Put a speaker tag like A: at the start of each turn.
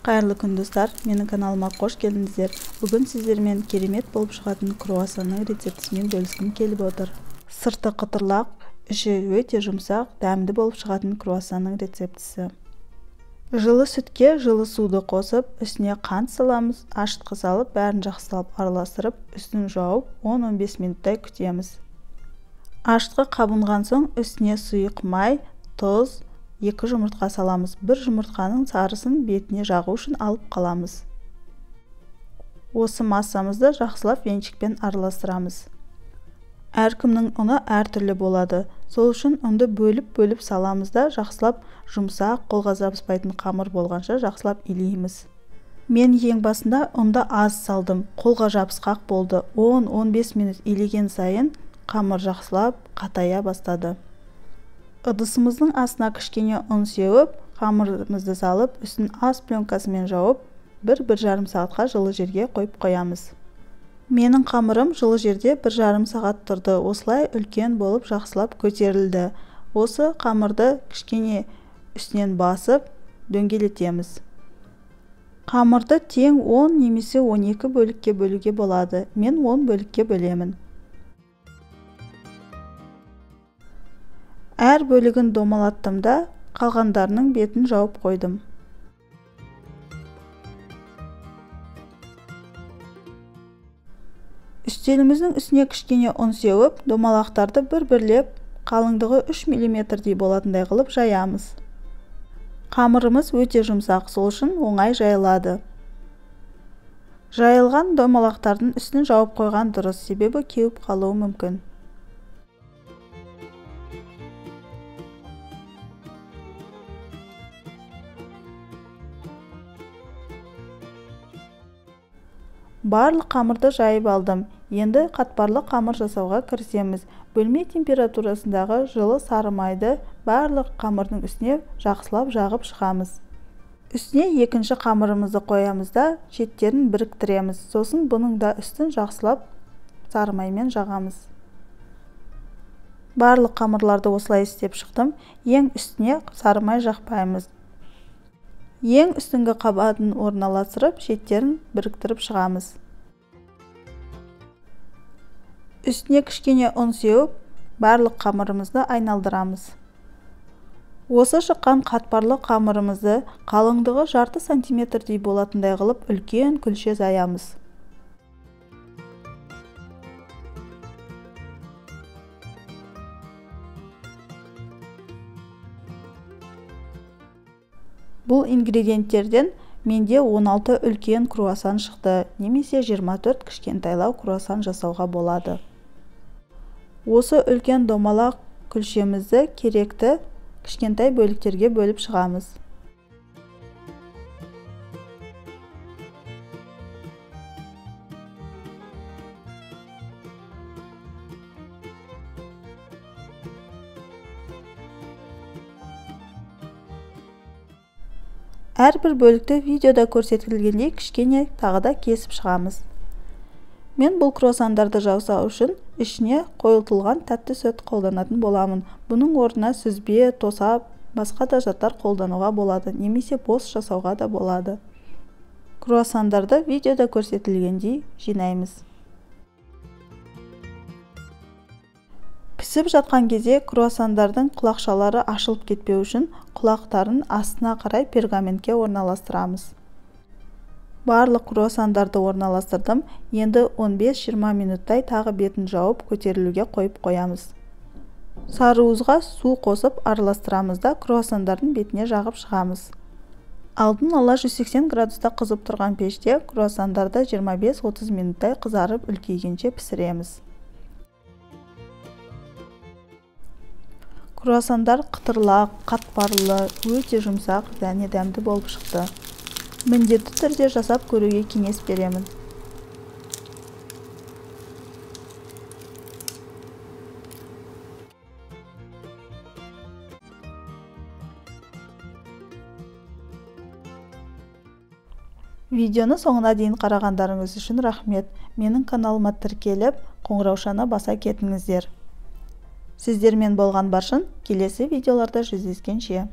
A: Қайырлы күн достар, менің каналыма қош келдіңіздер. Бүгін сіздермен керемет болып шығатын круассанның рецептісімен бөліскім келіп отыр. Сырты қытырлақ, іші өте жұмсақ, дәмді болып шығатын круассанның рецептісі. Жылы сүтке жылы суды қосып, үстіне қант саламыз, ашытқы салып, бәрін жақсылап араластырып, үстін жауып, 10-15 минуттай күтеміз. Ашытқы қабынған соң үстіне сұйық май, тұз, 2 жұмыртқа саламыз. Бір жұмыртқаның сарысын бетіне жағу үшін алып қаламыз. Осы массамызды жақсылап венчикпен араластырамыз. Әркімнің ұны әртүрлі болады. Сол үшін ұнды бөліп саламыз да жақсылап жұмсақ, қолға жабыспайтын қамыр болғанша жақсылап илейміз. Мен ең басында ұнды аз салдым. Қолға жабысқақ болды. 10-15 минут илеген сайын қамыр жақсылап қатая бастады. Ыдысымыздың астына кішкене ұн сеуіп, қамырымызды салып, үстін ас пленкасымен жауып, 1-1,5 сағатқа жылы жерге қойып қоямыз. Менің қамырым жылы жерде 1,5 сағат тұрды. Осылай үлкен болып жақсылап көтерілді. Осы қамырды кішкене үстінен басып, дөңгелетеміз. Қамырды тең 10 немесе 12 бөлікке бөлуге болады. Мен 10 бөлікке бөлемін. Әр бөлігін домалаттым да, қалғандарының бетін жауып қойдым. Үстеліміздің үстіне кішкене ұн сеуіп, домалақтарды бір-бірлеп, қалыңдығы 3 мм болатындай қылып жаямыз. Қамырымыз өте жұмсақ, сол үшін оңай жайылады. Жайылған домалақтардың үстін жауып қойған дұрыс, себебі кеуіп қалуы мүмкін. Барлық қамырды жайып алдым. Енді қатпарлы қамыр жасауға кірісеміз. Бөлме температурасындағы жылы сары майды барлық қамырдың үстіне жақсылап жағып шығамыз. Үстіне екінші қамырымызды қоямыз да, шеттерін біріктіреміз. Сосын бұның да үстін жақсылап сары маймен жағамыз. Барлық қамырларды осылай істеп шықтым. Ең үстіне сары май жақпаймыз. Ең үстіңгі қабатын орналастырып, шеттерін біріктіріп шығамыз. Үстіне кішкене ұн сеуіп, барлық қамырымызды айналдырамыз. Осы шыққан қатпарлы қамырымызды қалыңдығы 0,5 сантиметрдей болатындай қылып үлкен күлше заямыз. Бұл ингредиенттерден менде 16 үлкен круассан шықты, немесе 24 кішкентайлау круассан жасауға болады. Осы үлкен домалақ күлшемізді керекті кішкентай бөліктерге бөліп шығамыз. Әрбір бөлікті видеода көрсетілгендей кішкене тағы да кесіп шығамыз. Мен бұл круассандарды жасау үшін ішіне қойылтылған тәтті сүт қолданатын боламын. Бұның орнына сүзбе, тосап, басқа да заттар қолдануға болады, немесе бос жасауға да болады. Круассандарды видеода көрсетілгендей жинаймыз. Пісіп жатқан кезде круассандардың құлақшалары ашылып кетпеу үшін құлақтарын астына қарай пергаментке орналастырамыз. Барлық круассандарды орналастырдым. Енді 15-20 минуттай тағы бетін жауып көтерілуге қойып қоямыз. Сарыуызға су қосып араластырамыз да круассандардың бетіне жағып шығамыз. Алдын ала 180 градуста қызып тұрған пеште круассандарды 25-30 минуттай қызарып үлкейгенше пісіреміз. Круассандар қытырлақ, қатпарлы, өте жұмсақ және дәмді болып шықты. Міндетті түрде жасап көруге кеңес беремін. Видеоны соңына дейін қарағандарыңыз үшін рахмет. Менің каналыма тіркеліп, қоңыраушаны баса кетіңіздер. Сіздермен болған баршын келесі видеоларда жүздескенше.